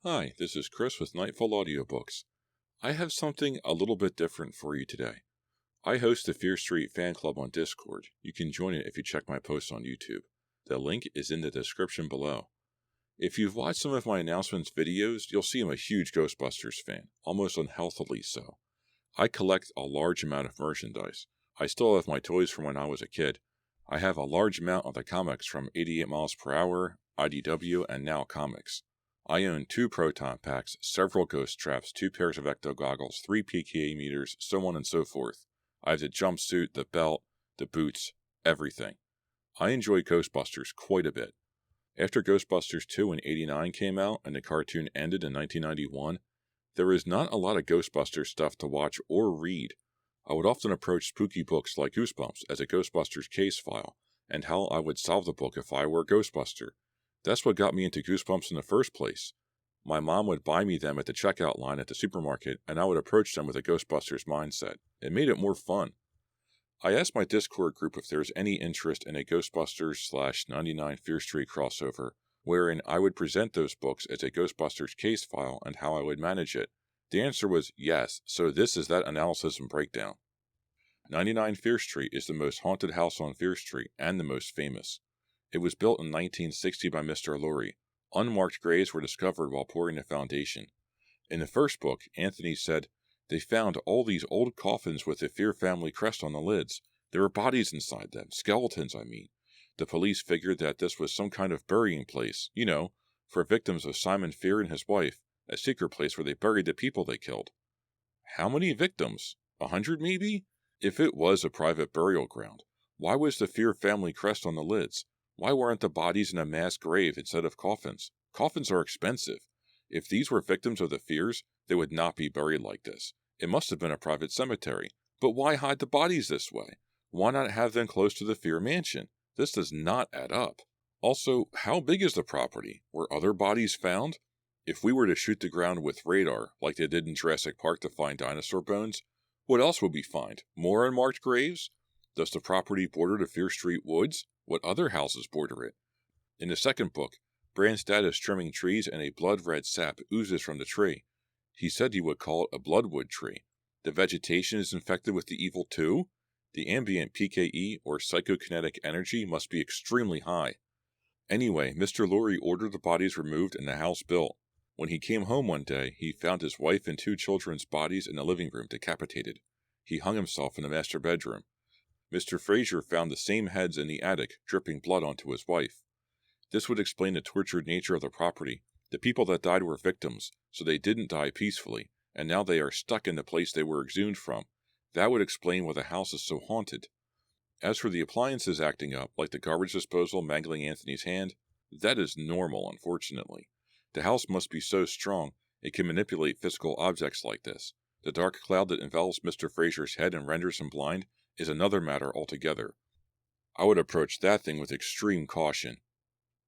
Hi, this is Chris with Nightfall Audiobooks. I have something a little bit different for you today. I host the Fear Street fan club on Discord. You can join it if you check my posts on YouTube. The link is in the description below. If you've watched some of my announcements videos, you'll see I'm a huge Ghostbusters fan, almost unhealthily so. I collect a large amount of merchandise. I still have my toys from when I was a kid. I have a large amount of the comics from 88 Miles Per Hour, IDW, and Now Comics. I own 2 proton packs, several ghost traps, 2 pairs of ecto goggles, 3 PKA meters, so on and so forth. I have the jumpsuit, the belt, the boots, everything. I enjoy Ghostbusters quite a bit. After Ghostbusters 2 in '89 came out and the cartoon ended in 1991, there is not a lot of Ghostbusters stuff to watch or read. I would often approach spooky books like Goosebumps as a Ghostbusters case file, and how I would solve the book if I were a Ghostbuster. That's what got me into Goosebumps in the first place. My mom would buy me them at the checkout line at the supermarket, and I would approach them with a Ghostbusters mindset. It made it more fun. I asked my Discord group if there's any interest in a Ghostbusters/99 Fear Street crossover, wherein I would present those books as a Ghostbusters case file and how I would manage it. The answer was yes, so this is that analysis and breakdown. 99 Fear Street is the most haunted house on Fear Street and the most famous. It was built in 1960 by Mr. Lurie. Unmarked graves were discovered while pouring the foundation. In the first book, Anthony said, "They found all these old coffins with the Fear family crest on the lids. There were bodies inside them, skeletons, I mean. The police figured that this was some kind of burying place, for victims of Simon Fear and his wife, a secret place where they buried the people they killed." How many victims? 100 maybe? If it was a private burial ground, why was the Fear family crest on the lids? Why weren't the bodies in a mass grave instead of coffins? Coffins are expensive. If these were victims of the Fears, they would not be buried like this. It must have been a private cemetery. But why hide the bodies this way? Why not have them close to the Fear mansion? This does not add up. Also, how big is the property? Were other bodies found? If we were to shoot the ground with radar, like they did in Jurassic Park to find dinosaur bones, what else would we find? More unmarked graves? Does the property border the Fear Street woods? What other houses border it? In the second book, Bran's dad is trimming trees and a blood-red sap oozes from the tree. He said he would call it a bloodwood tree. The vegetation is infected with the evil too? The ambient PKE or psychokinetic energy must be extremely high. Anyway, Mr. Lurie ordered the bodies removed and the house built. When he came home one day, he found his wife and 2 children's bodies in the living room decapitated. He hung himself in the master bedroom. Mr. Fraser found the same heads in the attic, dripping blood onto his wife. This would explain the tortured nature of the property. The people that died were victims, so they didn't die peacefully, and now they are stuck in the place they were exhumed from. That would explain why the house is so haunted. As for the appliances acting up, like the garbage disposal mangling Anthony's hand, that is normal, unfortunately. The house must be so strong, it can manipulate physical objects like this. The dark cloud that envelops Mr. Fraser's head and renders him blind is another matter altogether. I would approach that thing with extreme caution.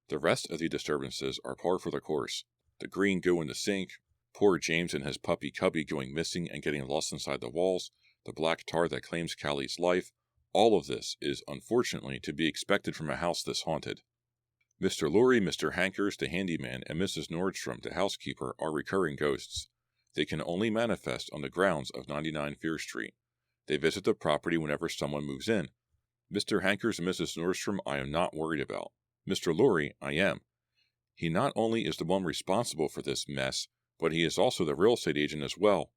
The rest of the disturbances are par for the course. The green goo in the sink, poor James and his puppy Cubby going missing and getting lost inside the walls, the black tar that claims Callie's life, all of this is, unfortunately, to be expected from a house this haunted. Mr. Lurie, Mr. Hankers, the handyman, and Mrs. Nordstrom, the housekeeper, are recurring ghosts. They can only manifest on the grounds of 99 Fear Street. They visit the property whenever someone moves in. Mr. Hankers and Mrs. Nordstrom I am not worried about. Mr. Lurie, I am. He not only is the one responsible for this mess, but he is also the real estate agent as well.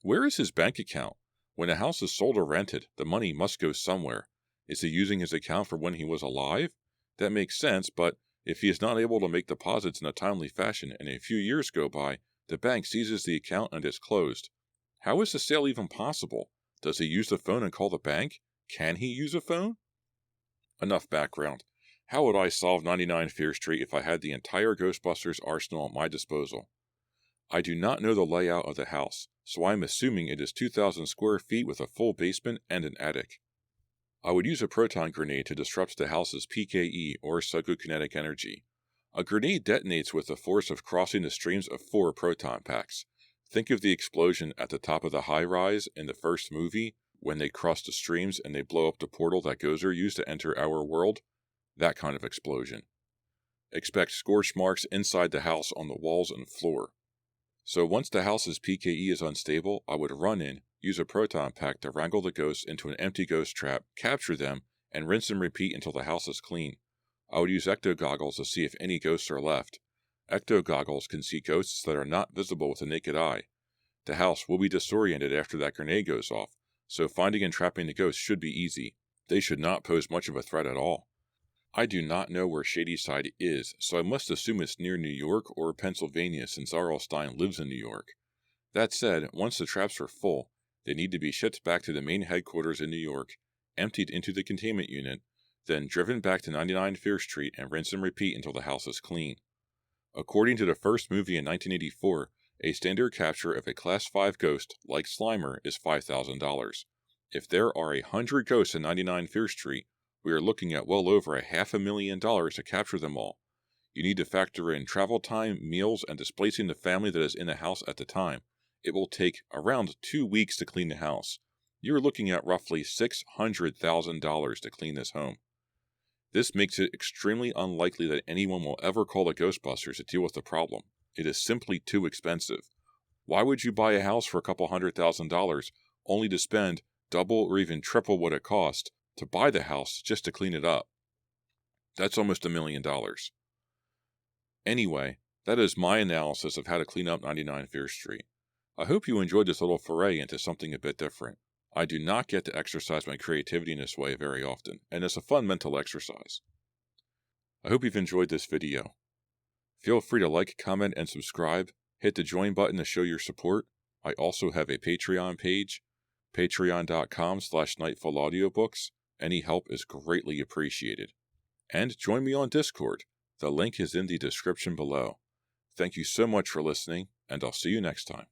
Where is his bank account? When a house is sold or rented, the money must go somewhere. Is he using his account for when he was alive? That makes sense, but if he is not able to make deposits in a timely fashion and a few years go by, the bank seizes the account and is closed. How is the sale even possible? Does he use the phone and call the bank? Can he use a phone? Enough background. How would I solve 99 Fear Street if I had the entire Ghostbusters arsenal at my disposal? I do not know the layout of the house, so I am assuming it is 2,000 square feet with a full basement and an attic. I would use a proton grenade to disrupt the house's PKE or psychokinetic energy. A grenade detonates with the force of crossing the streams of 4 proton packs. Think of the explosion at the top of the high-rise in the first movie, when they cross the streams and they blow up the portal that Gozer used to enter our world. That kind of explosion. Expect scorch marks inside the house on the walls and floor. So once the house's PKE is unstable, I would run in, use a proton pack to wrangle the ghosts into an empty ghost trap, capture them, and rinse and repeat until the house is clean. I would use ecto goggles to see if any ghosts are left. Ecto goggles can see ghosts that are not visible with the naked eye. The house will be disoriented after that grenade goes off, so finding and trapping the ghosts should be easy. They should not pose much of a threat at all. I do not know where Shadyside is, so I must assume it's near New York or Pennsylvania since R.L. Stine lives in New York. That said, once the traps are full, they need to be shipped back to the main headquarters in New York, emptied into the containment unit, then driven back to 99 Fear Street and rinse and repeat until the house is clean. According to the first movie in 1984, a standard capture of a Class 5 ghost, like Slimer, is $5,000. If there are 100 ghosts in 99 Fear Street, we are looking at well over $500,000 to capture them all. You need to factor in travel time, meals, and displacing the family that is in the house at the time. It will take around 2 weeks to clean the house. You are looking at roughly $600,000 to clean this home. This makes it extremely unlikely that anyone will ever call the Ghostbusters to deal with the problem. It is simply too expensive. Why would you buy a house for a couple $100,000 only to spend double or even triple what it cost to buy the house just to clean it up? That's almost $1 million. Anyway, that is my analysis of how to clean up 99 Fear Street. I hope you enjoyed this little foray into something a bit different. I do not get to exercise my creativity in this way very often, and it's a fun mental exercise. I hope you've enjoyed this video. Feel free to like, comment, and subscribe. Hit the join button to show your support. I also have a Patreon page, patreon.com/nightfallaudiobooks. Any help is greatly appreciated. And join me on Discord. The link is in the description below. Thank you so much for listening, and I'll see you next time.